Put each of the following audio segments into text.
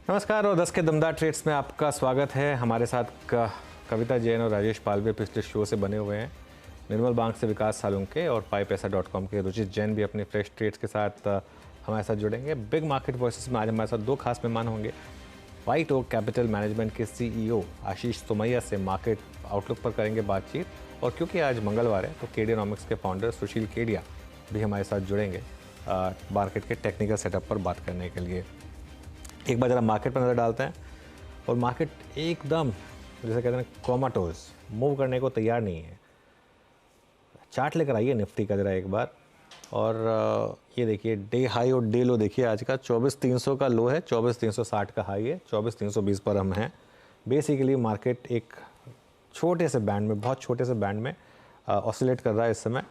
नमस्कार और 10 के दमदार ट्रेड्स में आपका स्वागत है। हमारे साथ कविता जैन और राजेश पालवे पिछले शो से बने हुए हैं। निर्मल बैंक से विकास सालुंके और पाईपैसा.com के रुचित जैन भी अपने फ्रेश ट्रेड्स के साथ हमारे साथ जुड़ेंगे। बिग मार्केट वॉइसेस में आज हमारे साथ दो खास मेहमान होंगे। व्हाइट ओक कैपिटल मैनेजमेंट के CEO आशीष सोमैया से मार्केट आउटलुक पर करेंगे बातचीत, और क्योंकि आज मंगलवार है तो केडियानॉमिक्स के फाउंडर सुशील केडिया भी हमारे साथ जुड़ेंगे मार्केट के टेक्निकल सेटअप पर बात करने के लिए। एक बार ज़रा मार्केट पर नज़र डालते हैं और मार्केट एकदम जैसे कहते हैं कोमाटोज मूव करने को तैयार नहीं है। चार्ट लेकर आइए निफ्टी का ज़रा एक बार, और ये देखिए डे हाई और डे लो देखिए। आज का 24,300 का लो है, 24,360 का हाई है, 24,320 पर हम हैं। बेसिकली मार्केट एक छोटे से बैंड में, बहुत छोटे से बैंड में ऑसिलेट कर रहा है इस समय।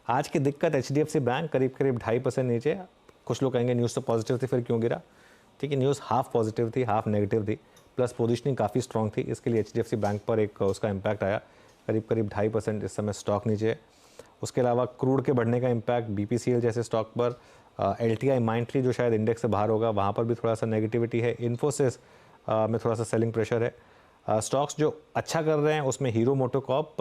आज की दिक्कत HDFC बैंक करीब 2.5% नीचे। कुछ लोग कहेंगे न्यूज़ तो पॉजिटिव थी, फिर क्यों गिरा? ठीक है, न्यूज़ हाफ पॉजिटिव थी, हाफ नेगेटिव थी, प्लस पोजीशनिंग काफ़ी स्ट्रॉन्ग थी, इसके लिए HDFC बैंक पर एक उसका इम्पैक्ट आया। करीब 2.5% इस समय स्टॉक नीचे है। उसके अलावा क्रूड के बढ़ने का इम्पैक्ट BPCL जैसे स्टॉक पर, LTI माइंट्री जो शायद इंडेक्स से बाहर होगा वहाँ पर भी थोड़ा सा नेगेटिविटी है। इन्फोसिस में थोड़ा सा सेलिंग प्रेशर है। स्टॉक्स जो अच्छा कर रहे हैं उसमें हीरो मोटोकॉर्प,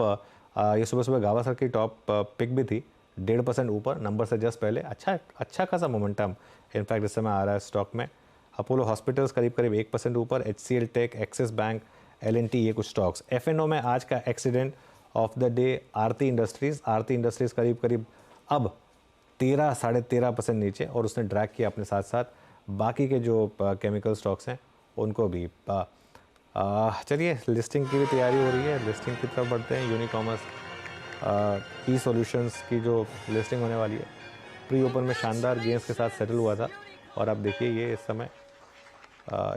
ये सुबह सुबह गावस्कर की टॉप पिक भी थी, 1.5% ऊपर नंबर से जस्ट पहले। अच्छा खासा मोमेंटम इनफैक्ट इस समय आ रहा है स्टॉक में। अपोलो हॉस्पिटल्स करीब 1% ऊपर, HCL take, axis bank, L&T ये कुछ स्टॉक्स। FNO में आज का accident of the day Aarti industries करीब अब 13-13.5% नीचे, और उसने ड्रैग किया अपने साथ साथ बाकी के जो केमिकल स्टॉक्स हैं उनको भी। चलिए लिस्टिंग की भी तैयारी हो रही है, लिस्टिंग की तरफ बढ़ते हैं। यूनिकॉमर्स e-सॉल्यूशंस की जो लिस्टिंग होने वाली है, प्री ओपन में शानदार गेंस के साथ सेटल हुआ था, और आप देखिए ये इस समय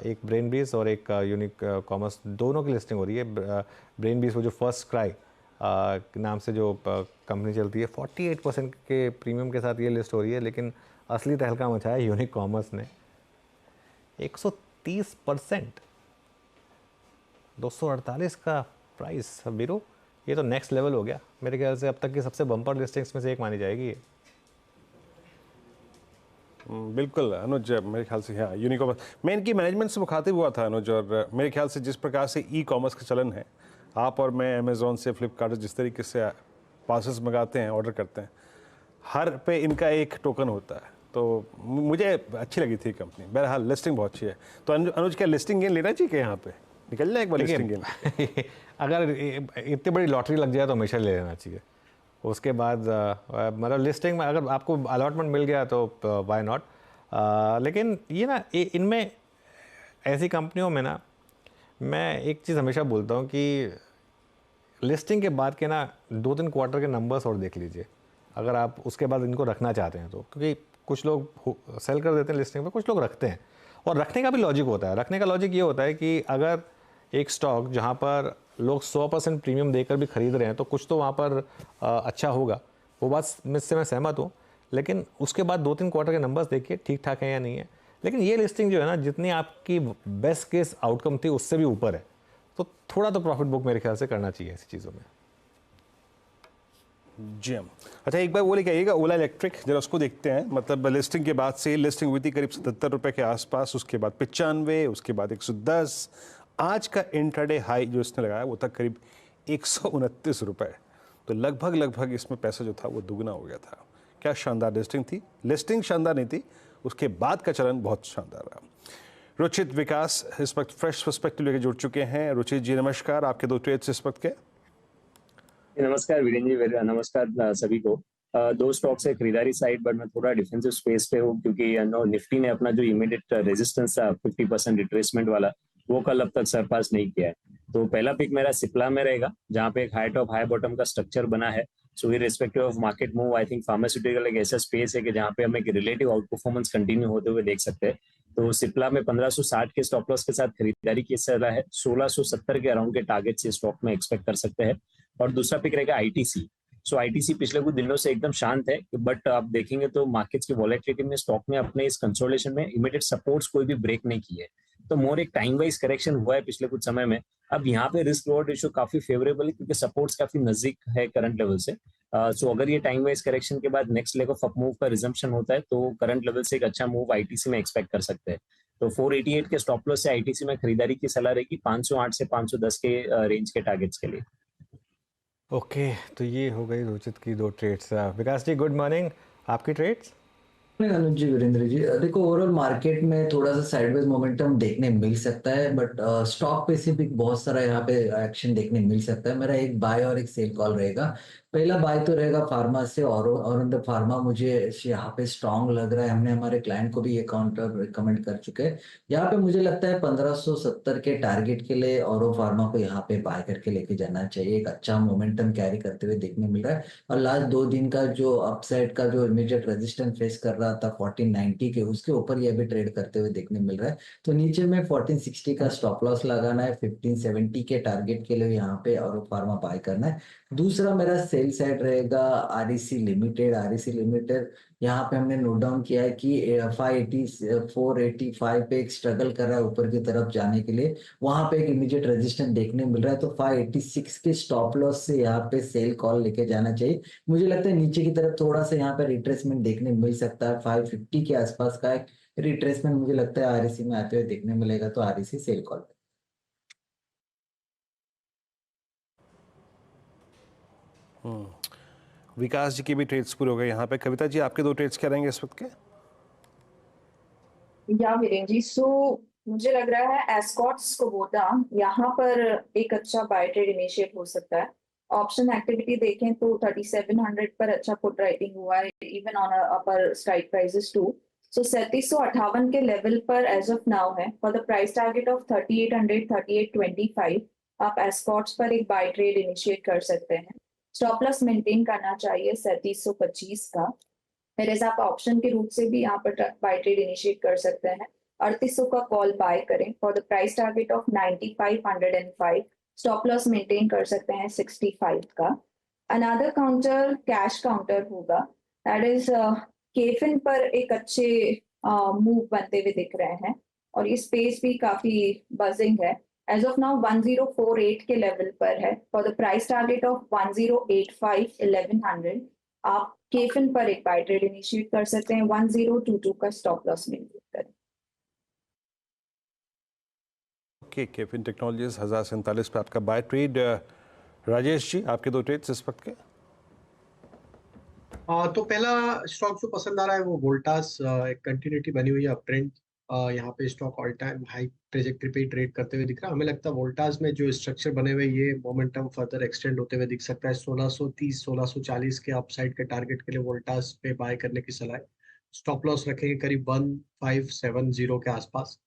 एक ब्रेनबीज और एक यूनिक कॉमर्स दोनों की लिस्टिंग हो रही है। ब्रेनबीज वो जो फर्स्ट क्राई नाम से जो कंपनी चलती है, 48% के प्रीमियम के साथ ये लिस्ट हो रही है, लेकिन असली तहलका मचाया यूनिक कॉमर्स ने। 130%, 248 का प्राइस। बीरू ये तो नेक्स्ट लेवल हो गया मेरे ख्याल से, अब तक की सबसे बम्पर लिस्टिंग्स में से एक मानी जाएगी ये। बिल्कुल अनुज, मेरे ख्याल से हाँ यूनिकॉमर्स मैं इनकी मैनेजमेंट से मुखातिब हुआ था अनुज, और मेरे ख्याल से जिस प्रकार से ई-कॉमर्स का चलन है, आप और मैं अमेज़ॉन से, फ्लिपकार्ट से जिस तरीके से पार्सल्स मंगाते हैं, ऑर्डर करते हैं, हर पे इनका एक टोकन होता है, तो मुझे अच्छी लगी थी कंपनी। बहरहाल लिस्टिंग बहुत अच्छी है। तो अनुज क्या लिस्टिंग गेन लेना चाहिए यहाँ पे? निकल जाए एक बार लिस्टिंग गेन। अगर इतनी बड़ी लॉटरी लग जाए तो हमेशा ले लेना चाहिए। उसके बाद मतलब लिस्टिंग में अगर आपको अलॉटमेंट मिल गया तो वाई नॉट। लेकिन ये ना इनमें ऐसी कंपनियों में ना मैं एक चीज़ हमेशा बोलता हूँ कि लिस्टिंग के बाद के ना 2-3 क्वार्टर के नंबर्स और देख लीजिए, अगर आप उसके बाद इनको रखना चाहते हैं तो। क्योंकि कुछ लोग सेल कर देते हैं लिस्टिंग पे, कुछ लोग रखते हैं, और रखने का भी लॉजिक होता है। रखने का लॉजिक ये होता है कि अगर एक स्टॉक जहाँ पर लोग 100% प्रीमियम देकर भी खरीद रहे हैं तो कुछ तो वहाँ पर अच्छा होगा। वो बात से मैं सहमत हूँ, लेकिन उसके बाद 2-3 क्वार्टर के नंबर्स देखिए ठीक ठाक है या नहीं है। लेकिन ये लिस्टिंग जो है ना, जितनी आपकी बेस्ट केस आउटकम थी उससे भी ऊपर है, तो थोड़ा तो प्रॉफिट बुक मेरे ख्याल से करना चाहिए ऐसी चीज़ों में। जी हम अच्छा, एक बार वो लेके आइएगा ओला इलेक्ट्रिक, जरा उसको देखते हैं। मतलब लिस्टिंग के बाद से लिस्टिंग हुई थी करीब 77 रुपये के आसपास, उसके बाद 95, उसके बाद 110। आज का इंट्राडे हाई जो इसने लगाया वो था करीब 129 रुपये। तो लगभग इसमें पैसा जो था वो दुगना हो गया था। क्या शानदार लिस्टिंग थी। लिस्टिंग शानदार नहीं थी, उसके बाद का चलन बहुत शानदार रहा। रुचित विकास इस वक्त फ्रेश पर्सपेक्टिव लेके जुड़ चुके हैं। रुचित जी नमस्कार, आपके दो ट्रेड्स इस वक्त के। नमस्कार वीरेंद्र जी, नमस्कार सभी को। दो स्टॉक्स है खरीदारी साइड, बट मैं थोड़ा डिफेंसिव स्पेस पे हूँ, क्योंकि निफ्टी ने अपना जो इमीडिएट रेजिस्टेंस था 50% रिट्रेसमेंट वाला, वो कल अब तक सरपास नहीं किया है। तो पहला पिक मेरा सिप्ला में रहेगा, जहाँ पे एक हाई टॉप हाई बॉटम का स्ट्रक्चर बना है। So irrespective of market move, I think pharmaceutical एक ऐसा स्पेस है कि जहाँ पे हम एक रिलेटिव आउट परफॉर्मेंस कंटिन्यू होते हुए देख सकते हैं। तो सिप्ला में 1560 के स्टॉप लॉस के साथ खरीदारी की सलाह है। 1670 के अराउंड के टारगेट से स्टॉक में एक्सपेक्ट कर सकते हैं। और दूसरा पिक रहेगा आईटीसी। सो आईटीसी पिछले कुछ दिनों से एकदम शांत है, बट आप देखेंगे तो मार्केट्स की वॉलेटिलिटी में स्टॉक ने अपने इस कंसोलिडेशन में इमीडिएट सपोर्ट्स कोई भी ब्रेक नहीं किए। तो मोर एक टाइम वाइज करेक्शन हुआ है पिछले कुछ समय में। अब यहाँ पे रिस्क रिवॉर्ड रेशियो काफी फेवरेबल है, क्योंकि सपोर्ट्स काफी नजदीक है करंट लेवल से। सो अगर ये टाइम वाइज करेक्शन के बाद next leg of up move का रिजम्पशन होता है, तो करंट लेवल से एक अच्छा मूव आईटीसी में एक्सपेक्ट कर सकते हैं। तो 488 के स्टॉप लॉस से आईटीसी में खरीदारी की सलाह रहेगी 508 से 510 के रेंज के टारगेट्स के लिए। ओके, तो ये हो गई रोचित की 2 ट्रेड्स। विकास जी गुड मॉर्निंग, आपकी ट्रेड्स? नहीं अनुज जी, वीरेंद्र जी, देखो ओवरऑल मार्केट में थोड़ा सा साइडवेज मोमेंटम देखने मिल सकता है, बट स्टॉक स्पेसिफिक बहुत सारा यहाँ पे एक्शन देखने मिल सकता है। मेरा एक बाय और एक सेल कॉल रहेगा। पहला बाय तो रहेगा फार्मा से, और इन द फार्मा मुझे यहाँ पे स्ट्रांग लग रहा है। हमने हमारे क्लाइंट को भी ये काउंटर रिकमेंड कर चुके हैं। यहाँ पे मुझे लगता है 1570 के टारगेट के लिए और फार्मा को यहाँ पे बाय करके लेके जाना चाहिए। एक अच्छा मोमेंटम कैरी करते हुए देखने मिल रहा है, और लास्ट 2 दिन का जो अपसाइड का जो इमीडिएट रेजिस्टेंस फेस कर रहा था 1490 के, उसके ऊपर ये भी ट्रेड करते हुए देखने मिल रहा है। तो नीचे में 1460 का स्टॉप लॉस लगाना है, 1570 के टारगेट के लिए यहाँ पे और फार्मा बाय करना है। दूसरा मेरा सेल साइड रहेगा आरईसी लिमिटेड। आरईसी लिमिटेड यहाँ पे हमने नोट डाउन किया है कि 485 पे एक स्ट्रगल कर रहा है ऊपर की तरफ जाने के लिए। वहां पे एक इमीडिएट रेजिस्टेंस देखने मिल रहा है, तो 586 के स्टॉप लॉस से यहाँ पे सेल कॉल लेके जाना चाहिए। मुझे लगता है नीचे की तरफ थोड़ा सा यहाँ पे रिट्रेसमेंट देखने मिल सकता है। 550 के आसपास का एक रिट्रेसमेंट मुझे लगता है आरईसी में आते हुए देखने मिलेगा, तो आरईसी सेल कॉल। विकास जी की भी ट्रेड्स पूरे हो गए यहाँ पे। कविता जी आपके 2 ट्रेड्स क्या रहेंगे इस वक्त के? या वीरेंद्र जी, मुझे लग रहा है एस्कॉर्ट्स कुबोटा यहाँ पर एक अच्छा बाय ट्रेड इनिशिएट हो सकता है। ऑप्शन एक्टिविटी देखें तो 3700 पर अच्छा पुट राइटिंग हुआ है, even on upper strike prices too. So 3758 के लेवल पर एज ऑफ नाउ है। For the price target of 3800 3825 आप एस्कॉर्ट्स पर एक बाय ट्रेड इनिशिएट कर सकते हैं। स्टॉप लॉस मेंटेन करना चाहिए 3725 का। मेरे आप ऑप्शन के रूप से भी यहाँ पर बाय ट्रेड इनिशिएट कर सकते हैं। 3800 का कॉल बाय करें for the price target of 9505। Stop loss maintain कर सकते हैं 65 का। अनदर काउंटर कैश काउंटर होगा, दैट इज केफिन पर एक अच्छे मूव बनते हुए दिख रहे हैं, और ये स्पेस भी काफी बजिंग है। एज ऑफ नाउ 1048 के लेवल पर है। For the price target of 1085 1100 आप केफिन पर एक बाय ट्रेड इनिशिएट कर सकते हैं। 1022 का स्टॉप लॉस मेंटेन करें। ओके, केफिन टेक्नोलॉजीज 1047 पे आपका बाय ट्रेड। राजेश जी आपके 2 ट्रेड्स इस वक्त के? तो पहला स्टॉक जो पसंद आ रहा है वो वोल्टास। एक कंटिन्यूटी बनी हुई है अप ट्रेंड। यहाँ पे stock all time high trajectory पे ट्रेड करते हुए दिख रहा है। हमें लगता है वोल्टास में जो स्ट्रक्चर बने हुए ये मोमेंटम फर्दर एक्सटेंड होते हुए दिख सकता है। 1630 1640 के अपसाइड के टारगेट के लिए वोल्टास पे बाय करने की सलाह है। स्टॉप लॉस रखेंगे करीब 1570 के आसपास।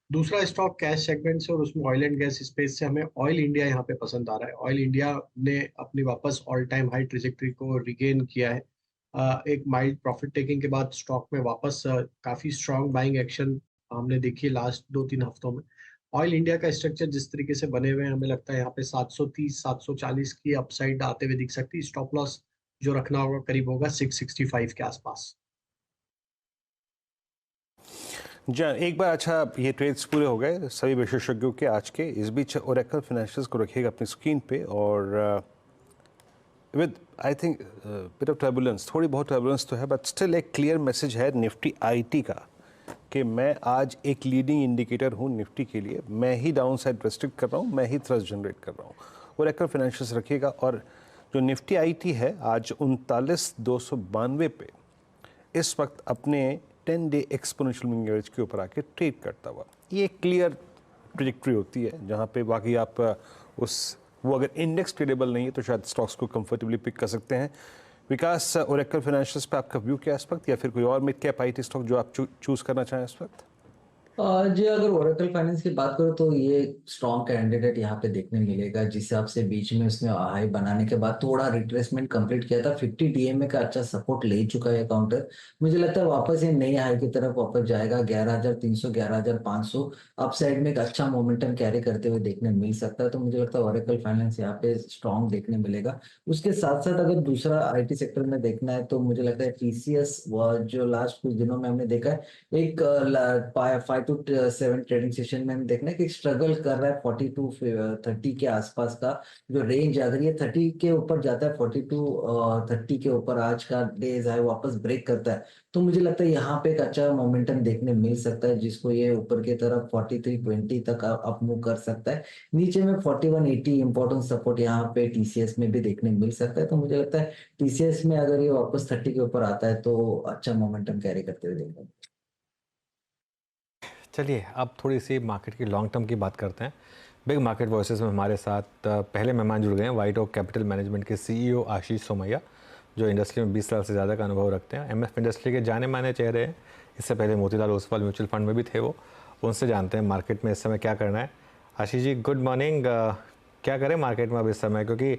दूसरा स्टॉक कैश सेगमेंट से और उसमें ऑयल एंड गैस स्पेस से हमें ऑयल इंडिया यहाँ पे पसंद आ रहा है। ऑयल इंडिया ने अपनी वापस ऑल टाइम हाई ट्रेजेक्टरी को रिगेन किया है। एक माइल्ड प्रॉफिट टेकिंग के बाद स्टॉक में वापस काफी स्ट्रांग बाइंग एक्शन हमने देखी लास्ट 2-3 हफ्तों में। ऑयल इंडिया का स्ट्रक्चर जिस तरीके से बने हुए हैं हमें लगता है यहाँ पे 730 740 की अपसाइड आते हुए दिख सकती है। स्टॉप लॉस जो रखना होगा करीब होगा 665 के आसपास। जी एक बार अच्छा, ये ट्रेड्स पूरे हो गए सभी विशेषज्ञों के आज के। इस बीच ओरेकल फाइनेंशियल्स को रखिएगा अपनी स्क्रीन पे, और with I think bit of turbulence, थोड़ी बहुत टर्बुलेंस तो है, बट स्टिल एक क्लियर मैसेज है निफ्टी आईटी का कि मैं आज एक लीडिंग इंडिकेटर हूँ निफ्टी के लिए। मैं ही डाउन साइड रेस्ट्रिक्ट कर रहा हूँ, मैं ही थ्रस्ट जनरेट कर रहा हूँ। ओरेकल फाइनेंशियल्स रखिएगा। और जो निफ्टी आईटी है आज 39,292 पे इस वक्त अपने 10 डे एक्सपोनेंशियल मूविंग एवरेज के ऊपर आके ट्रेड करता हुआ। ये क्लियर ट्रैजेक्टरी होती है जहाँ पे बाकी आप वो अगर इंडेक्स ट्रेडेबल नहीं है तो शायद स्टॉक्स को कंफर्टेबली पिक कर सकते हैं। विकास, ओरेकल फाइनेंशियल्स पे आपका व्यू क्या है इस वक्त, या फिर कोई और मिड कैप आईटी स्टॉक जो आप चूज करना चाहें इस वक्त? जी अगर ओरेकल फाइनेंस की बात करो तो ये स्ट्रॉन्ग कैंडिडेट यहाँ पे देखने मिलेगा। जिस हिसाब से बीच में उसने हाई बनाने के बाद थोड़ा रिट्रेसमेंट कंप्लीट किया था, 50 डीएमए का अच्छा सपोर्ट ले चुका है काउंटर। मुझे लगता है वापस ये नई हाई की तरफ वापस जाएगा 11,300 11,500। अपसाइड में एक अच्छा मोमेंटम कैरी करते हुए देखने मिल सकता है, तो मुझे लगता है ओरेकल फाइनेंस यहाँ पे स्ट्रॉन्ग देखने मिलेगा। उसके साथ साथ अगर दूसरा आईटी सेक्टर में देखना है तो मुझे लगता है टीसीएस जो लास्ट कुछ दिनों में हमने देखा है एक to 7 ट्रेडिंग सेशन में हम देखना है कि स्ट्रगल कर रहा है 40 to 30 के आसपास का जो रेंज, अगर ये 30 के ऊपर जाता है, 40 to 30 के ऊपर आज का डेज है वापस ब्रेक करता है, तो मुझे लगता है यहाँ पे एक अच्छा मोमेंटम देखने मिल सकता है, जिसको ये ऊपर की तरफ 4320 तक अप मूव कर सकता है। नीचे में 4180 इंपॉर्टेंट सपोर्ट यहाँ पे टीसीएस में भी देखने मिल सकता है। तो मुझे लगता है टीसीएस में अगर ये वापस 30 के ऊपर आता है तो अच्छा मोमेंटम कैरी करते हुए देखने। चलिए अब थोड़ी सी मार्केट की लॉन्ग टर्म की बात करते हैं। बिग मार्केट वॉइसेस में हमारे साथ पहले मेहमान जुड़ गए हैं व्हाइट ओक कैपिटल मैनेजमेंट के सीईओ आशीष सोमैया, जो इंडस्ट्री में 20 साल से ज़्यादा का अनुभव रखते हैं। एमएफ इंडस्ट्री के जाने माने चेहरे हैं, इससे पहले मोतीलाल ओसवाल म्यूचुअल फंड में भी थे वो। उनसे जानते हैं मार्केट में इस समय क्या करना है। Ashish ji good morning. क्या करें मार्केट में अब इस समय, क्योंकि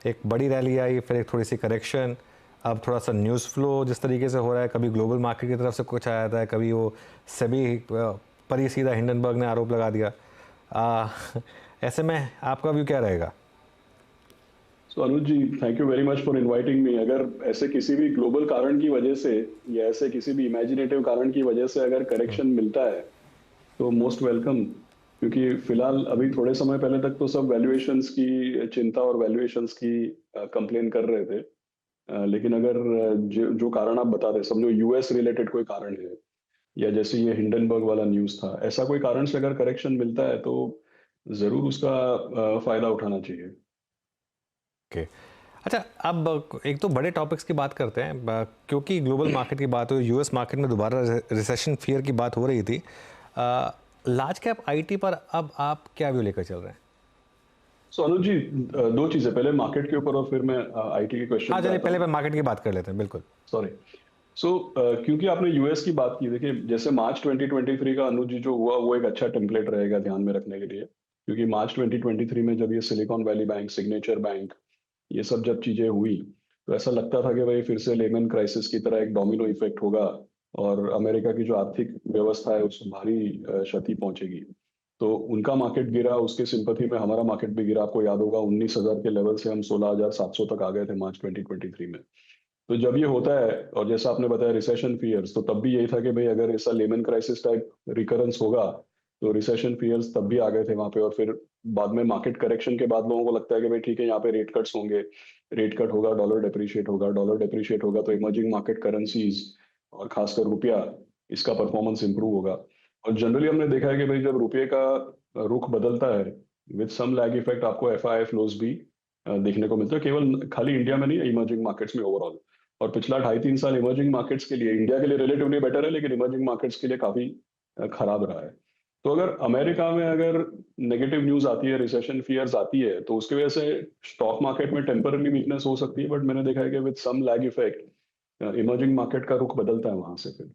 एक बड़ी रैली आई, फिर एक थोड़ी सी करेक्शन, अब थोड़ा सा न्यूज़ फ्लो जिस तरीके से हो रहा है, कभी ग्लोबल मार्केट की तरफ से कुछ आया था, कभी वो सेबी पर ही सीधा हिंडनबर्ग ने आरोप लगा दिया। ऐसे में आपका व्यू क्या रहेगा? So Anuj ji, thank you very much for inviting me. अगर ऐसे किसी भी ग्लोबल कारण की वजह से या ऐसे किसी भी इमेजिनेटिव कारण की वजह से अगर करेक्शन मिलता है तो मोस्ट वेलकम, क्योंकि फिलहाल अभी थोड़े समय पहले तक तो सब वैल्यूएशंस की चिंता और वैल्यूएशंस की कंप्लेन कर रहे थे, लेकिन अगर जो कारण आप बता रहे, समझो यूएस रिलेटेड कोई कारण है या जैसे ये हिंडनबर्ग वाला न्यूज़ था, ऐसा कोई कारण से अगर करेक्शन मिलता है तो ज़रूर उसका फ़ायदा उठाना चाहिए। ओके अच्छा, अब एक तो बड़े टॉपिक्स की बात करते हैं, क्योंकि ग्लोबल मार्केट की बात हुई, यूएस मार्केट में दोबारा रिसेशन फियर की बात हो रही थी। लार्ज कैप आईटी पर अब आप क्या व्यू लेकर चल रहे हैं? सो अनुज जी, दो चीज़ें, पहले मार्केट के ऊपर और फिर मैं आईटी के क्वेश्चन। हाँ चलिए पहले मार्केट की बात कर लेते हैं। बिल्कुल सॉरी। क्योंकि आपने यूएस की बात की, देखिए जैसे मार्च 2023 का अनुज जी जो हुआ वो एक अच्छा टेम्पलेट रहेगा ध्यान में रखने के लिए, क्योंकि मार्च 2023 में जब ये silicon valley bank, signature bank, ये सब जब चीजें हुई तो ऐसा लगता था कि भाई फिर से लेमन क्राइसिस की तरह एक डोमिनो इफेक्ट होगा और अमेरिका की जो आर्थिक व्यवस्था है उसको भारी क्षति पहुंचेगी। तो उनका मार्केट गिरा, उसके सिंपथी में हमारा मार्केट भी गिरा। आपको याद होगा 19,000 के लेवल से हम 16,700 तक आ गए थे मार्च 2023 में। तो जब ये होता है और जैसा आपने बताया रिसेशन फियर्स, तो तब भी यही था कि भाई अगर ऐसा लेमन क्राइसिस टाइप रिकरेंस होगा तो रिसेशन फियर्स तब भी आ गए थे वहां पे। और फिर बाद में मार्केट करेक्शन के बाद लोगों को लगता है कि भाई ठीक है यहाँ पे रेट कट्स होंगे, रेट कट होगा, डॉलर डेप्रिशिएट होगा, डॉलर डेप्रिशिएट होगा तो इमर्जिंग मार्केट करेंसीज और खासकर रुपया, इसका परफॉर्मेंस इंप्रूव होगा। और जनरली हमने देखा है कि भाई जब रुपये का रुख बदलता है विद सम लैग इफेक्ट, आपको एफआईआई फ्लोज भी देखने को मिलता है, केवल खाली इंडिया में नहीं, इमर्जिंग मार्केट्स में ओवरऑल। और पिछला 2.5-3 साल इमर्जिंग मार्केट्स के लिए, इंडिया के लिए रिलेटिवली बेटर है लेकिन इमर्जिंग मार्केट्स के लिए काफी खराब रहा है। तो अगर अमेरिका में अगर नेगेटिव न्यूज आती है, रिसेशन फियर्स आती है, तो उसकी वजह से स्टॉक मार्केट में टेम्पररी वीकनेस हो सकती है, बट मैंने देखा है कि with some lag effect emerging market का रुख बदलता है वहां से। फिर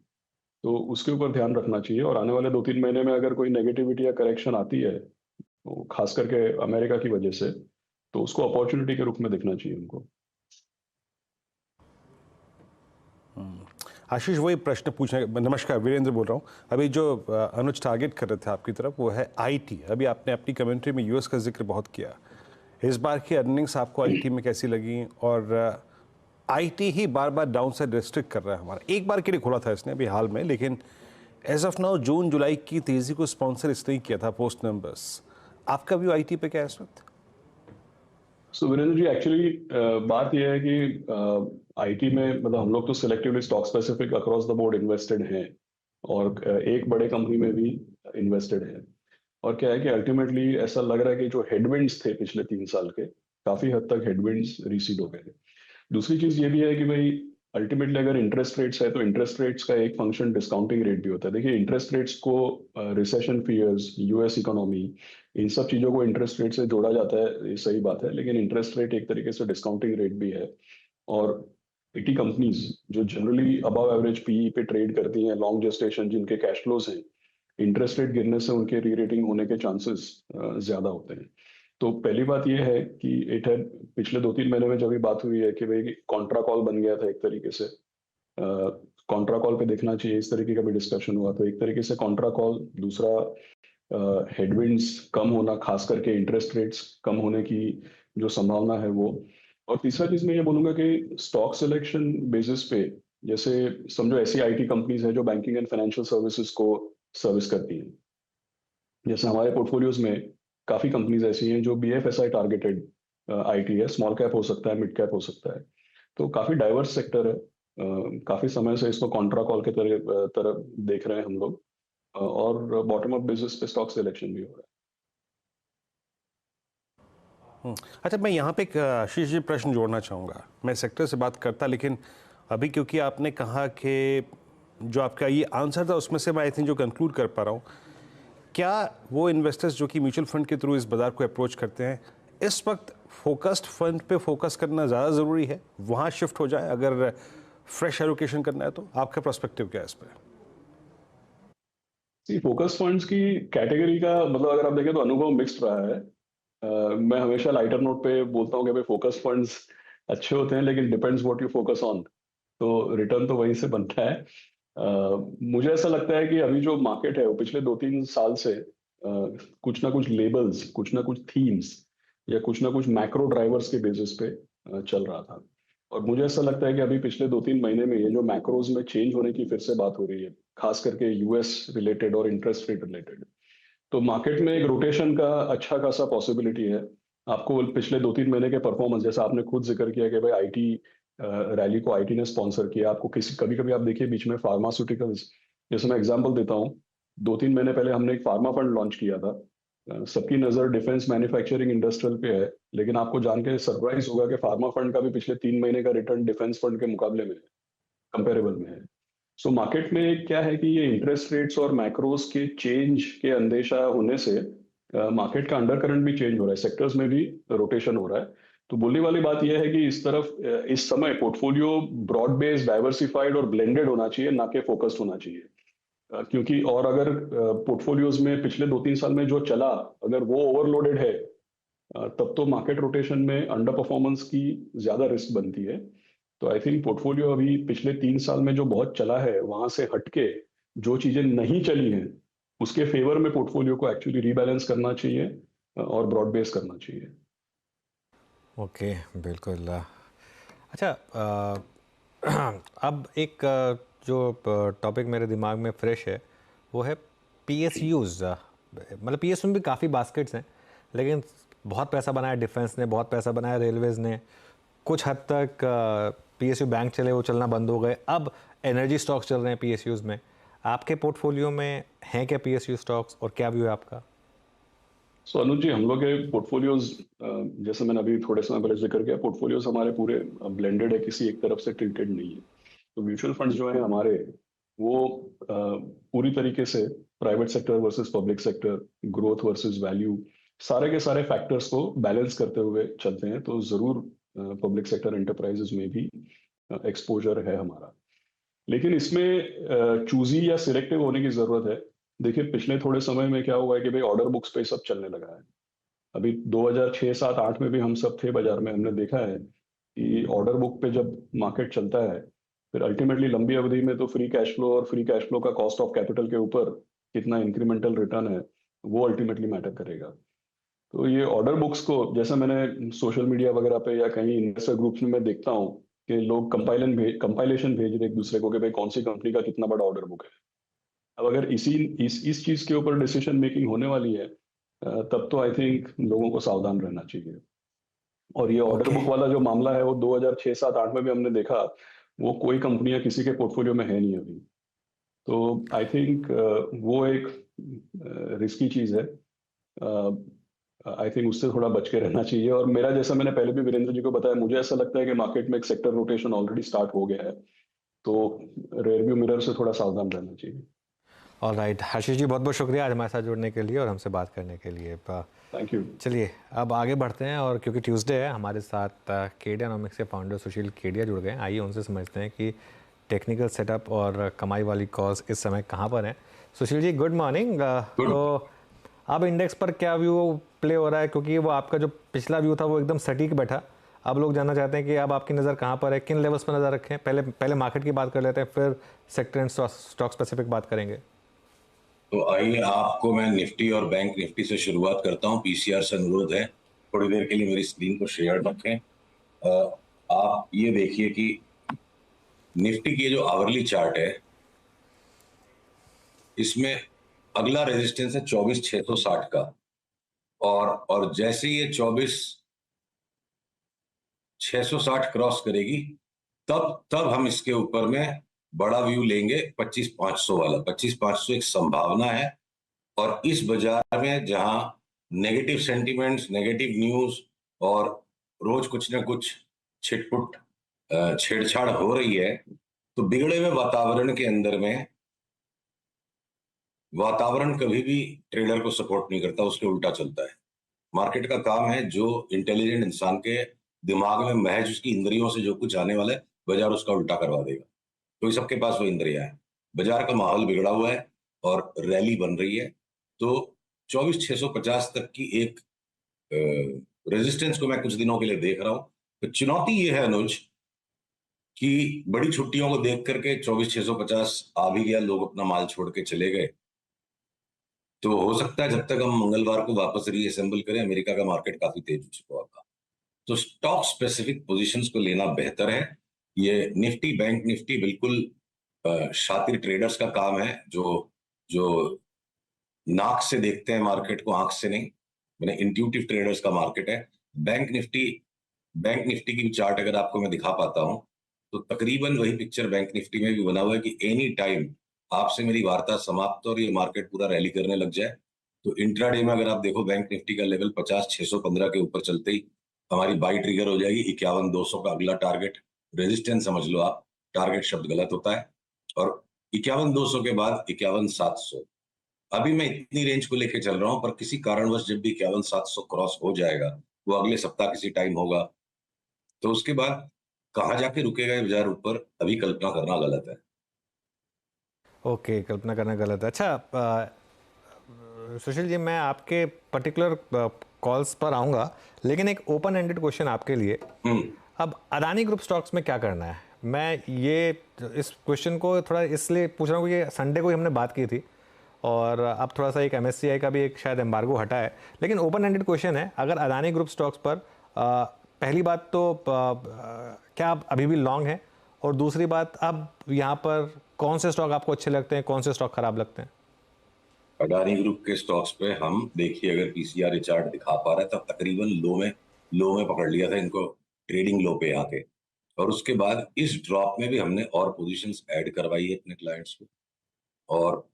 तो उसके ऊपर ध्यान रखना चाहिए और आने वाले 2-3 महीने में अगर कोई नेगेटिविटी या करेक्शन आती है तो खास करके अमेरिका की वजह से, तो उसको अपॉर्चुनिटी के रूप में देखना चाहिए उनको। आशीष वही प्रश्न पूछने, नमस्कार वीरेंद्र बोल रहा हूँ। अभी जो अनुज टारगेट कर रहे थे आपकी तरफ वो है आईटी। अभी आपने अपनी कमेंट्री में यूएस का जिक्र बहुत किया, इस बार की अर्निंग्स आपको आईटी में कैसी लगी? और IT he bar bar down side restrict कर रहा है हमारा, एक बार के लिए खोला था इसने अभी हाल में, लेकिन एज ऑफ नाउ जून जुलाई की तेजी को स्पॉन्सर इसने किया था पोस्ट नंबर्स। आपका व्यू आईटी पे क्या है इस वक्त? सो वीरेंद्र जी, एक्चुअली बात यह है कि आईटी में मतलब हम लोग तो selectively stock specific across the board invested हैं और एक बड़े कंपनी में भी इन्वेस्टेड है। और क्या है कि अल्टीमेटली ऐसा लग रहा है कि जो हेडविंड्स थे पिछले 3 साल के, काफी हद तक हेडविंड्स रिसीड हो गए। दूसरी चीज ये भी है कि भाई अल्टीमेटली अगर इंटरेस्ट रेट्स है तो इंटरेस्ट रेट्स का एक फंक्शन डिस्काउंटिंग रेट भी होता है। देखिए इंटरेस्ट रेट्स को रिसेशन फियर्स, यूएस इकोनॉमी, इन सब चीजों को इंटरेस्ट रेट से जोड़ा जाता है, ये सही बात है, लेकिन इंटरेस्ट रेट एक तरीके से डिस्काउंटिंग रेट भी है। और आईटी कंपनीज जो जनरली अबव एवरेज पीई पे ट्रेड करती हैं, लॉन्ग जेस्टेशन जिनके कैश फ्लोज हैं, इंटरेस्ट रेट गिरने से उनके री रेटिंग होने के चांसेस ज्यादा होते हैं। तो पहली बात यह है कि इट है पिछले 2-3 महीने में जब भी बात हुई है कि भाई कॉन्ट्रा कॉल बन गया था एक तरीके से, कॉन्ट्रा कॉल पे देखना चाहिए, इस तरीके का भी डिस्कशन हुआ। तो एक तरीके से कॉन्ट्रा कॉल, दूसरा हेडविंड्स कम होना, खास करके इंटरेस्ट रेट्स कम होने की जो संभावना है वो। और तीसरा चीज मैं ये बोलूंगा कि स्टॉक सिलेक्शन बेसिस पे, जैसे समझो ऐसी आईटी कंपनीज है जो बैंकिंग एंड फाइनेंशियल सर्विसेज को सर्विस करती हैं। जैसे हमारे पोर्टफोलियोज में काफ़ी कंपनीज ऐसी हैं जो BFSI टारगेटेड IT है, स्मॉल कैप हो सकता है, मिड कैप हो सकता है, तो काफ़ी डाइवर्स सेक्टर है। काफ़ी समय से इसको कॉन्ट्रा कॉल के तरह देख रहे हैं हम लोग, और बॉटम अप बेसिस पे स्टॉक सिलेक्शन भी हो रहा है। अच्छा, मैं यहाँ पे एक आशीष जी प्रश्न जोड़ना चाहूँगा। मैं सेक्टर से बात करता, लेकिन अभी क्योंकि आपने कहा कि जो आपका ये आंसर था उसमें से मैं आई थिंक जो कंक्लूड कर पा रहा हूँ, क्या वो इन्वेस्टर्स जो कि म्यूचुअल फंड के थ्रू इस बाजार को अप्रोच करते हैं, इस वक्त फोकस्ड फंड पे फोकस करना ज़्यादा ज़रूरी है, वहाँ शिफ्ट हो जाए अगर फ्रेश एलोकेशन करना है तो? आपका पर्सपेक्टिव क्या है इस पर? फोकस फंड्स की कैटेगरी का मतलब अगर आप देखें तो अनुभव मिक्स्ड रहा है। मैं हमेशा लाइटर नोट पे बोलता हूँ कि भाई फोकस फंड्स अच्छे होते हैं, लेकिन depends what you focus on, तो रिटर्न तो वहीं से बनता है। मुझे ऐसा लगता है कि अभी जो मार्केट है वो पिछले 2-3 साल से कुछ ना कुछ लेबल्स, कुछ ना कुछ थीम्स या कुछ ना कुछ मैक्रो ड्राइवर्स के बेसिस पे चल रहा था, और मुझे ऐसा लगता है कि अभी पिछले 2-3 महीने में ये जो मैक्रोज में चेंज होने की फिर से बात हो रही है, खास करके US रिलेटेड और इंटरेस्ट रेट रिलेटेड, तो मार्केट में एक रोटेशन का अच्छा खासा पॉसिबिलिटी है। आपको पिछले 2-3 महीने के परफॉर्मेंस, जैसा आपने खुद जिक्र किया कि भाई IT रैली को IT ने स्पॉन्सर किया, आपको कभी कभी आप देखिए बीच में फार्मास्यूटिकल्स, जैसे मैं एग्जांपल देता हूँ, 2-3 महीने पहले हमने एक फार्मा फंड लॉन्च किया था। सबकी नज़र डिफेंस मैन्युफैक्चरिंग इंडस्ट्रियल पे है, लेकिन आपको जान के सरप्राइज होगा कि फार्मा फंड का भी पिछले 3 महीने का रिटर्न डिफेंस फंड के मुकाबले में कंपेरेबल में है। सो मार्केट में क्या है कि ये इंटरेस्ट रेट्स और मैक्रोस के चेंज के अंदेशा होने से मार्केट का अंडर करंट भी चेंज हो रहा है, सेक्टर्स में भी रोटेशन हो रहा है। तो बोलने वाली बात यह है कि इस तरफ इस समय पोर्टफोलियो ब्रॉड बेस्ड, डाइवर्सिफाइड और ब्लेंडेड होना चाहिए, ना कि फोकस्ड होना चाहिए। क्योंकि और अगर पोर्टफोलियोज में पिछले 2-3 साल में जो चला, अगर वो ओवरलोडेड है, तब तो मार्केट रोटेशन में अंडर परफॉर्मेंस की ज्यादा रिस्क बनती है। तो आई थिंक पोर्टफोलियो अभी पिछले 3 साल में जो बहुत चला है वहां से हटके जो चीजें नहीं चली हैं उसके फेवर में पोर्टफोलियो को एक्चुअली रीबैलेंस करना चाहिए और ब्रॉड बेस करना चाहिए। ओके, बिल्कुल। अच्छा, अब एक जो टॉपिक मेरे दिमाग में फ्रेश है वो है PSUs। मतलब PSU में भी काफ़ी बास्केट्स हैं, लेकिन बहुत पैसा बनाया डिफेंस ने, बहुत पैसा बनाया रेलवेज़ ने, कुछ हद तक PSU बैंक चले, वो चलना बंद हो गए, अब एनर्जी स्टॉक्स चल रहे हैं PSUs में। आपके पोर्टफोलियो में हैं क्या PSU स्टॉक्स, और क्या व्यू है आपका? सो अनुज जी, हम लोग के पोर्टफोलियोज, जैसे मैंने अभी थोड़े समय पहले जिक्र किया, पोर्टफोलियोज हमारे पूरे ब्लेंडेड है, किसी एक तरफ से टिल्टेड नहीं है। तो म्यूचुअल फंड्स जो है हमारे, वो पूरी तरीके से private sector versus public sector, growth versus value, सारे के सारे फैक्टर्स को बैलेंस करते हुए चलते हैं। तो जरूर पब्लिक सेक्टर एंटरप्राइजेज में भी एक्सपोजर है हमारा, लेकिन इसमें चूजी या सिलेक्टिव होने की जरूरत है। देखिए पिछले थोड़े समय में क्या हुआ है कि भाई ऑर्डर बुक्स पे सब चलने लगा है। अभी 2006, 7, 8 में भी हम सब थे बाजार में, हमने देखा है कि ऑर्डर बुक पे जब मार्केट चलता है, फिर अल्टीमेटली लंबी अवधि में तो फ्री कैश फ्लो और फ्री कैश फ्लो का कॉस्ट ऑफ कैपिटल के ऊपर कितना इंक्रीमेंटल रिटर्न है वो अल्टीमेटली मैटर करेगा। तो ये ऑर्डर बुक्स को, जैसे मैंने सोशल मीडिया वगैरह पे या कहीं इन्वेस्टर ग्रुप्स में मैं देखता हूँ कि लोग कंपाइलेशन भेज रहे एक दूसरे को कि भाई कौन सी कंपनी का कितना बड़ा ऑर्डर बुक है। अब अगर इस चीज के ऊपर डिसीजन मेकिंग होने वाली है, तब तो आई थिंक लोगों को सावधान रहना चाहिए। और ये ऑर्डर बुक वाला जो मामला है वो 2006, 7, 8 में भी हमने देखा, वो कोई कंपनियां किसी के पोर्टफोलियो में है नहीं अभी। तो आई थिंक वो एक रिस्की चीज है। आई थिंक उससे थोड़ा बच के रहना चाहिए। और मेरा, जैसा मैंने पहले भी वीरेंद्र जी को बताया, मुझे ऐसा लगता है कि मार्केट में एक सेक्टर रोटेशन ऑलरेडी स्टार्ट हो गया है, तो रेयरव्यू मिरर से थोड़ा सावधान रहना चाहिए। ऑलराइट, आशीष जी बहुत बहुत शुक्रिया आज हमारे साथ जुड़ने के लिए और हमसे बात करने के लिए। Thank you. चलिए अब आगे बढ़ते हैं, और क्योंकि ट्यूसडे है, हमारे साथ केडियानॉमिक्स के फाउंडर सुशील केडिया जुड़ गए हैं। आइए उनसे समझते हैं कि टेक्निकल सेटअप और कमाई वाली कॉल्स इस समय कहाँ पर हैं। Sushil ji good morning. तो अब इंडेक्स पर क्या व्यू प्ले हो रहा है, क्योंकि वो आपका जो पिछला व्यू था वो एकदम सटीक बैठा, अब लोग जानना चाहते हैं कि अब आपकी नज़र कहाँ पर है, किन लेवल्स पर नज़र रखें? पहले मार्केट की बात कर लेते हैं, फिर सेक्टर एंड स्टॉक स्पेसिफिक बात करेंगे। तो आइए आपको मैं निफ्टी और बैंक निफ्टी से शुरुआत करता हूं। पीसीआर से अनुरोध है थोड़ी देर के लिए मेरी स्क्रीन को शेयर रखें। आप ये देखिए कि निफ्टी की जो आवरली चार्ट है, इसमें अगला रेजिस्टेंस है 24,660 का, और जैसे ये 24,660 क्रॉस करेगी तब हम इसके ऊपर में बड़ा व्यू लेंगे 25,500 वाला। 25,500 एक संभावना है, और इस बाजार में जहां नेगेटिव सेंटिमेंट्स, नेगेटिव न्यूज और रोज कुछ ना कुछ छिटपुट छेड़छाड़ हो रही है, तो बिगड़े हुए वातावरण के अंदर में वातावरण कभी भी ट्रेडर को सपोर्ट नहीं करता, उसके उल्टा चलता है। मार्केट का काम है जो इंटेलिजेंट इंसान के दिमाग में महज उसकी इंद्रियों से जो कुछ आने वाला है, बाजार उसका उल्टा करवा देगा। तो सबके पास वो इंद्रियां हैं। बाजार का माहौल बिगड़ा हुआ है और रैली बन रही है, तो 24,650 तक की एक रेजिस्टेंस को मैं कुछ दिनों के लिए देख रहा हूं। तो चुनौती ये है अनुज कि बड़ी छुट्टियों को देख करके 24,650 आ भी गया, लोग अपना माल छोड़ के चले गए, तो हो सकता है जब तक हम मंगलवार को वापस रीअसेंबल करें, अमेरिका का मार्केट काफी तेज हो चुका होगा। तो स्टॉक स्पेसिफिक पोजीशंस को लेना बेहतर है। ये निफ्टी, बैंक निफ्टी बिल्कुल शातिर ट्रेडर्स का काम है, जो नाक से देखते हैं मार्केट को, आंख से नहीं। मैंने इंट्यूटिव ट्रेडर्स का मार्केट है। बैंक निफ्टी की चार्ट अगर आपको मैं दिखा पाता हूं, तो तकरीबन वही पिक्चर बैंक निफ्टी में भी बना हुआ है कि एनी टाइम आपसे मेरी वार्ता समाप्त और ये मार्केट पूरा रैली करने लग जाए, तो इंट्राडे में अगर आप देखो बैंक निफ्टी का लेवल 50,615 के ऊपर चलते ही हमारी बाई ट्रिगर हो जाएगी। 51,200 का अगला टारगेट, रेजिस्टेंस समझ लो आप, टारगेट शब्द गलत होता है। और 51,200 के बाद 51,700। अभी मैं इतनी रेंज को लेके चल रहा हूं, पर किसी कारणवश जब भी 51,700 क्रॉस हो जाएगा, वो अगले सप्ताह किसी टाइम होगा, तो उसके बाद कहाँ जाके रुकेगा ये बाजार ऊपर, अभी कल्पना करना गलत है। ओके, कल्पना करना गलत है। अच्छा सुशील जी, मैं आपके पर्टिकुलर कॉल्स पर आऊँगा, लेकिन एक ओपन एंडेड क्वेश्चन आपके लिए। अब अदानी ग्रुप स्टॉक्स में क्या करना है? मैं ये इस क्वेश्चन को थोड़ा इसलिए पूछ रहा हूँ कि संडे को ही हमने बात की थी, और अब थोड़ा सा एक MSCI का भी एक शायद एम्बार्गो हटा है, लेकिन ओपन एंडेड क्वेश्चन है, अगर अदानी ग्रुप स्टॉक्स पर पहली बात तो क्या आप अभी भी लॉन्ग हैं, और दूसरी बात, अब यहाँ पर कौन से स्टॉक आपको अच्छे लगते हैं, कौन से स्टॉक खराब लगते हैं? अडानी ग्रुप के स्टॉक्स पे हम देखिए, अगर पीसीआर चार्ट दिखा पा रहा है, तब तकरीबन लो में पकड़ लिया था इनको, ट्रेडिंग लो पे आके, और उसके बाद इस ड्रॉप में भी हमने और पोजीशंस ऐड करवाई है अपने क्लाइंट्स को, और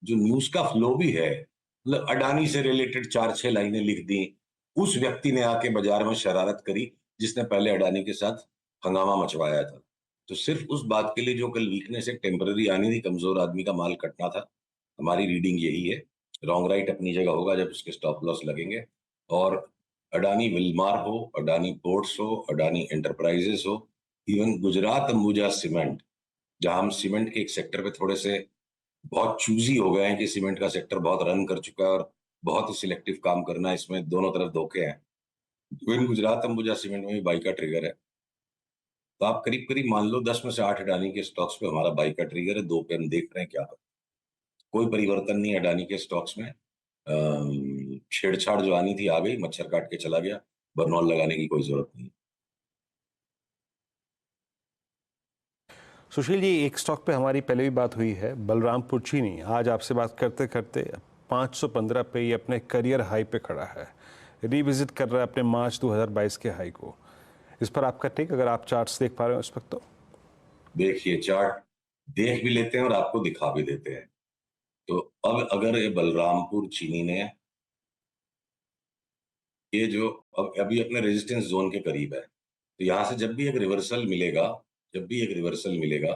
जो न्यूज का फ्लो भी है, मतलब अडानी से रिलेटेड 4-6 लाइनें लिख दी, उस व्यक्ति ने आके बाजार में शरारत करी जिसने पहले अडानी के साथ हंगामा मचवाया था। तो सिर्फ उस बात के लिए जो कल वीकनेस एक टेम्पररी आनी थी, कमजोर आदमी का माल कटना था, हमारी रीडिंग यही है। रॉन्ग राइट अपनी जगह होगा जब उसके स्टॉप लॉस लगेंगे। और अडानी विलमार हो, अडानी पोर्ट्स हो, अडानी एंटरप्राइजेस हो, इवन गुजरात अंबुजा सीमेंट, जहां हम सीमेंट के एक सेक्टर पे थोड़े से बहुत चूजी हो गए हैं कि सीमेंट का सेक्टर बहुत रन कर चुका है और बहुत ही सिलेक्टिव काम करना है, इसमें दोनों तरफ धोखे हैं। इवन गुजरात अंबुजा सीमेंट में भी बाई का ट्रिगर है। तो आप करीब करीब मान लो 10 में से 8 अडानी के स्टॉक्स पे हमारा बाई का ट्रिगर है, 2 पे हम देख रहे हैं क्या होता है। कोई परिवर्तन नहीं अडानी के स्टॉक्स में। छेड़छाड़ जो आनी थी आ गई, मच्छर काट के चला गया, बरनॉल लगाने की कोई जरूरत नहीं। सुशील जी, एक स्टॉक पे हमारी पहले भी बात हुई है, बलरामपुर चीनी। आज आपसे बात करते करते 515 पे ये अपने करियर हाई पे खड़ा है, रिविजिट कर रहा है अपने मार्च 2022 के हाई को। इस पर आपका टेक, अगर आप चार्ट्स देख पा रहे हो इस वक्त तो? देखिए, चार्ट देख भी लेते हैं और आपको दिखा भी देते हैं। तो अब अगर ये बलरामपुर चीनी ने ये जो अभी अपने रेजिस्टेंस जोन के करीब है, तो यहाँ से जब भी एक रिवर्सल मिलेगा,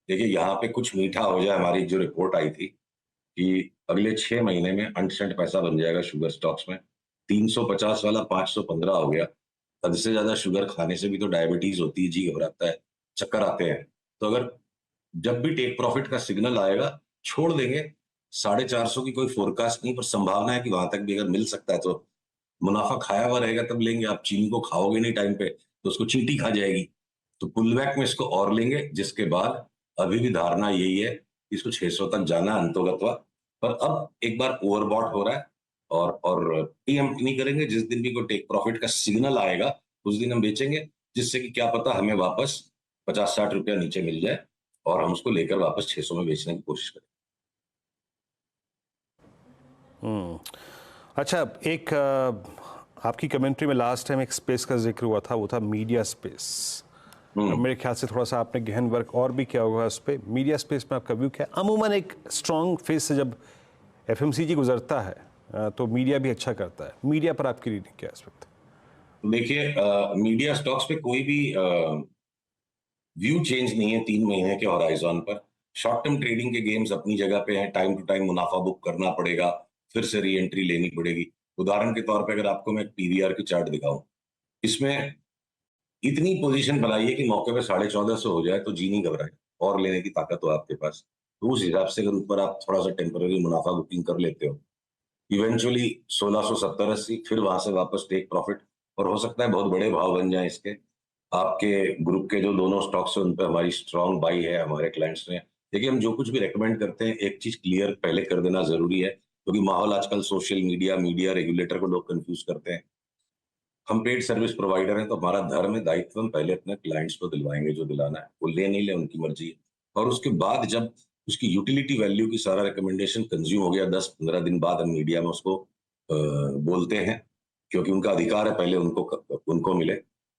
देखिए यहाँ पे कुछ मीठा हो जाए। हमारी जो रिपोर्ट आई थी कि अगले 6 महीने में अनसेंट पैसा बन जाएगा शुगर स्टॉक्स में, 350 वाला 515 हो गया। हद से ज्यादा शुगर खाने से भी तो डायबिटीज होती है, जी घबराता है, चक्कर आते हैं। तो अगर जब भी टेक प्रॉफिट का सिग्नल आएगा, छोड़ देंगे। 450 की कोई फोरकास्ट नहीं, पर संभावना है कि वहां तक भी अगर मिल सकता है तो मुनाफा खाया हुआ रहेगा, तब लेंगे। आप चीनी को खाओगे नहीं टाइम पे तो उसको चींटी खा जाएगी, तो पुलबैक में इसको और लेंगे, जिसके बाद अभी भी धारणा यही है कि इसको 600 तक जाना अंतोगत्वा। पर अब एक बार ओवरबॉट हो रहा है, और प्रीएम्प्ट नहीं करेंगे। जिस दिन भी कोई टेक प्रॉफिट का सिग्नल आएगा उस दिन हम बेचेंगे, जिससे कि क्या पता हमें वापस 50-60 रुपया नीचे मिल जाए और हम उसको लेकर वापस 600 में बेचने की कोशिश करें। अच्छा, एक आपकी कमेंट्री में लास्ट टाइम एक स्पेस का जिक्र हुआ था, वो था मीडिया स्पेस। अब मेरे ख्याल से थोड़ा सा आपने गहन वर्क और भी किया होगा उस पर। मीडिया स्पेस में आपका व्यू क्या है? अमूमन एक स्ट्रॉन्ग फेस से जब एफएमसीजी गुजरता है तो मीडिया भी अच्छा करता है। मीडिया पर आपकी रीडिंग क्या है इस वक्त? देखिए, मीडिया स्टॉक्स पे कोई भी व्यू चेंज नहीं है 3 महीने के हॉराइजन पर। शॉर्ट टर्म ट्रेडिंग के गेम्स अपनी जगह पे हैं, टाइम टू टाइम मुनाफा बुक करना पड़ेगा, फिर से री एंट्री लेनी पड़ेगी। उदाहरण के तौर पे अगर आपको मैं पीवीआर की चार्ट दिखाऊं, इसमें इतनी पोजीशन बनाई है कि मौके पे 1450 हो जाए तो जी नहीं घबराए, और लेने की ताकत हो आपके पास। तो उस हिसाब से अगर ऊपर आप थोड़ा सा टेम्पररी मुनाफा बुकिंग कर लेते हो, इवेंचुअली 1670-80, फिर वहां से वापस टेक प्रॉफिट, और हो सकता है बहुत बड़े भाव बन जाए इसके। आपके ग्रुप के जो दोनों स्टॉक्स हैं उन पर हमारी स्ट्रांग बाई है हमारे क्लाइंट्स ने। देखिए, हम जो कुछ भी रेकमेंड करते हैं एक चीज क्लियर पहले कर देना जरूरी है, क्योंकि माहौल आजकल सोशल मीडिया रेगुलेटर को लोग कंफ्यूज करते हैं। हम पेड सर्विस प्रोवाइडर हैं, तो हमारा धर्म है, दायित्व हम पहले अपने क्लाइंट्स को दिलवाएंगे जो दिलाना है। वो ले नहीं ले उनकी मर्जी है, और उसके बाद जब उसकी यूटिलिटी वैल्यू की सारा रिकमेंडेशन कंज्यूम हो गया, 10-15 दिन बाद हम मीडिया में उसको बोलते हैं, क्योंकि उनका अधिकार है पहले उनको मिले।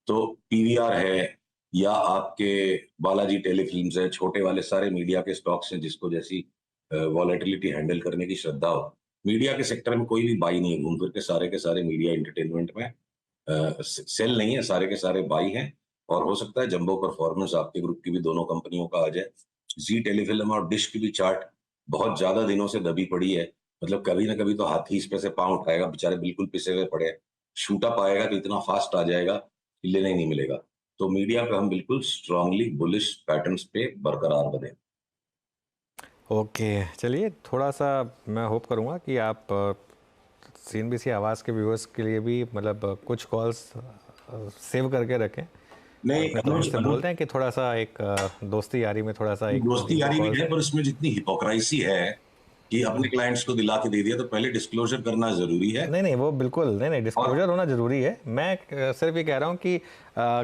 तो पीवीआर है, या आपके बालाजी टेलीफिल्म्स है, छोटे वाले सारे मीडिया के स्टॉक्स हैं जिसको जैसी वॉलेटिलिटी हैंडल करने की श्रद्धा हो। मीडिया के सेक्टर में कोई भी बाई नहीं है, घूम फिर के सारे मीडिया एंटरटेनमेंट में सेल नहीं है, सारे के सारे बाई हैं। और हो सकता है जंबो परफॉर्मेंस आपके ग्रुप की भी दोनों कंपनियों का आ जाए। जी टेलीफिल्म और डिश की भी चार्ट बहुत ज्यादा दिनों से दबी पड़ी है, मतलब कभी ना कभी तो हाथी इस पे से पांव उठाएगा, बेचारे बिल्कुल पिसे हुए पड़े हैं। शूट अप आएगा तो इतना फास्ट आ जाएगा कि लेने ही नहीं मिलेगा। तो मीडिया पे हम बिल्कुल स्ट्रांगली बुलिश पैटर्न्स पे बरकरार बने। ओके, चलिए थोड़ा सा मैं होप करूँगा कि आप सीएनबीसी आवाज़ के व्यूअर्स के लिए भी मतलब कुछ कॉल्स सेव करके रखें। नहीं, अपने क्लाइंट से बोलते हैं कि थोड़ा सा एक दोस्ती यारी में थोड़ा सा एक दोस्ती यारी भी है, पर इसमें जितनी हिपोक्रेसी है कि अपने क्लाइंट्स को दिला के दे दिया, तो पहले डिस्क्लोजर करना जरूरी है। नहीं, वो बिल्कुल नहीं, डिस्क्लोजर होना जरूरी है। मैं सिर्फ ये कह रहा हूँ कि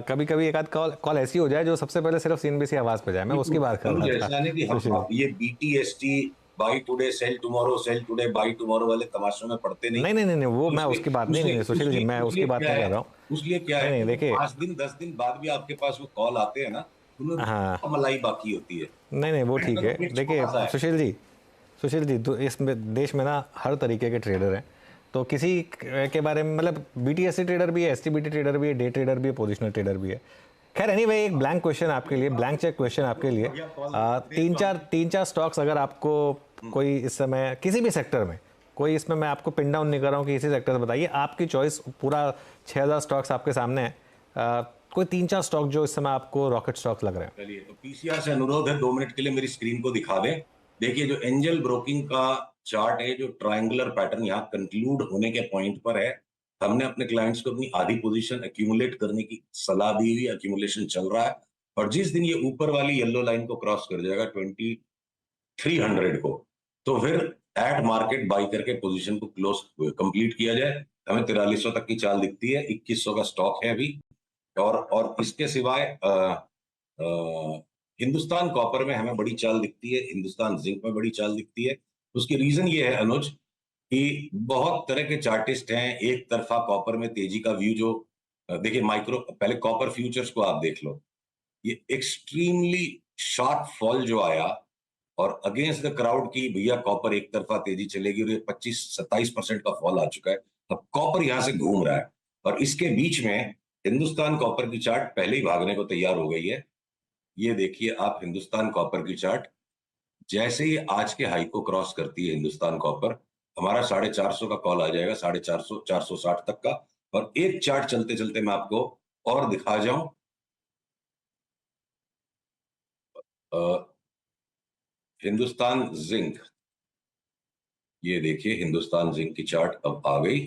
कभी कभी एक आध कॉल ऐसी हो जाए जो सबसे पहले सिर्फ सीएनबीसी आवाज़ पे जाए, मैं उसकी बात कर रहा था। ये BTST, buy today sell tomorrow, sell today buy tomorrow वाले तमाशों में पड़ते नहीं। नहीं, वो मैं उसकी बात नहीं, सुशील जी, मैं उसकी बात नहीं कर रहा हूँ। उसलिए क्या है, देखिए 5 दिन 10 दिन बाद भी आपके पास वो कॉल आते हैं ना, उनमें मलाई बाकी होती है। नहीं, वो ठीक है। देखिए सुशील जी, तो इस देश में ना हर तरीके के ट्रेडर हैं, तो किसी के बारे में मतलब बीटीएससी ट्रेडर भी है, एसटीबीटी ट्रेडर भी है, डे ट्रेडर भी है, पोजिशनल ट्रेडर भी है। खैर एनीवे, एक ब्लैंक क्वेश्चन आपके लिए, ब्लैंक चेक क्वेश्चन आपके लिए। तीन चार स्टॉक्स अगर आपको कोई इस समय किसी भी सेक्टर में कोई, इसमें मैं आपको पिन डाउन नहीं कर रहा हूँ कि इसी सेक्टर से बताइए, आपकी चॉइस, पूरा 6000 स्टॉक्स आपके सामने है, कोई 3-4 स्टॉक जो इस समय आपको रॉकेट स्टॉक्स लग रहे हैं। चलिए, तो पीसीआर से अनुरोध है 2 मिनट के लिए मेरी स्क्रीन को दिखा दें। देखिए, जो एंजल ब्रोकिंग का चार्ट है, जो ट्रायंगुलर पैटर्न यहाँ कंक्लूड होने के पॉइंट पर है, हमने अपने क्लाइंट्स को अपनी आधी पोजीशन एक्यूमुलेट करने की सलाह दी हुई, एक्यूमुलेशन चल रहा है, और जिस दिन ये ऊपर वाली येलो लाइन को क्रॉस कर जाएगा 2300 को, तो फिर एट मार्केट बाई करके पोजीशन को क्लोज कंप्लीट किया जाए। हमें 4300 तक की चाल दिखती है, 2100 का स्टॉक है अभी। और इसके सिवाय हिंदुस्तान कॉपर में हमें बड़ी चाल दिखती है, हिंदुस्तान जिंक में बड़ी चाल दिखती है। उसकी रीजन ये है अनुज कि बहुत तरह के चार्टिस्ट हैं। एक तरफा कॉपर में तेजी का व्यू जो देखिए, माइक्रो पहले कॉपर फ्यूचर्स को आप देख लो, ये एक्सट्रीमली शार्प फॉल जो आया, और अगेंस्ट द क्राउड की भैया कॉपर एक तरफा तेजी चलेगी, और ये 25-27% का फॉल आ चुका है। अब कॉपर यहां से घूम रहा है, और इसके बीच में हिंदुस्तान कॉपर की चार्ट पहले ही भागने को तैयार हो गई है। ये देखिए आप हिंदुस्तान कॉपर की चार्ट, जैसे ही आज के हाई को क्रॉस करती है हिंदुस्तान कॉपर, हमारा 450 का कॉल आ जाएगा, 450, 460 तक का। और एक चार्ट चलते चलते मैं आपको और दिखा जाऊं, हिंदुस्तान जिंक, ये देखिए हिंदुस्तान जिंक की चार्ट अब आ गई।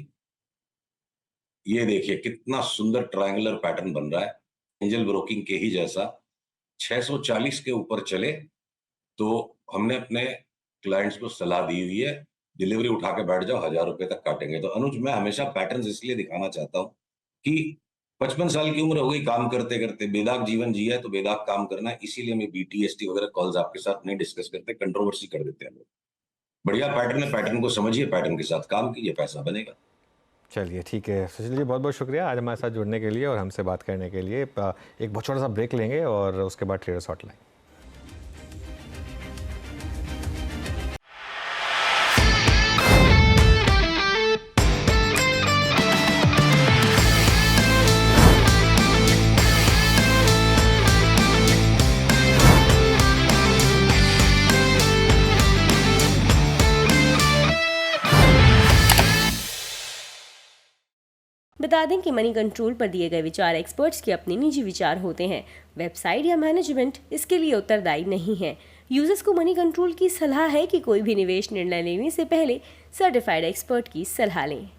ये देखिए कितना सुंदर ट्रायंगुलर पैटर्न बन रहा है, एंजल ब्रोकिंग के ही जैसा। 640 के ऊपर चले तो हमने अपने क्लाइंट्स को सलाह दी हुई है, डिलीवरी उठा के बैठ जाओ, 1000 रुपए तक काटेंगे। तो अनुज, मैं हमेशा पैटर्न्स इसलिए दिखाना चाहता हूँ कि 55 साल की उम्र हो गई काम करते करते, बेदाग जीवन जिया है तो बेदाग काम करना है, इसीलिए मैं बीटीएसटी वगैरह कॉल्स आपके साथ नहीं डिस्कस करते, कंट्रोवर्सी कर देते हैं लोग। बढ़िया पैटर्न है, पैटर्न को समझिए, पैटर्न के साथ काम कीजिए, पैसा बनेगा। चलिए ठीक है सुशील जी, बहुत बहुत शुक्रिया आज हमारे साथ जुड़ने के लिए और हमसे बात करने के लिए। एक बहुत छोटा सा ब्रेक लेंगे और उसके बाद ट्रेडर्स हॉटलाइन। बता दें कि मनी कंट्रोल पर दिए गए विचार एक्सपर्ट्स के अपने निजी विचार होते हैं। वेबसाइट या मैनेजमेंट इसके लिए उत्तरदायी नहीं है। यूजर्स को मनी कंट्रोल की सलाह है कि कोई भी निवेश निर्णय लेने से पहले सर्टिफाइड एक्सपर्ट की सलाह लें।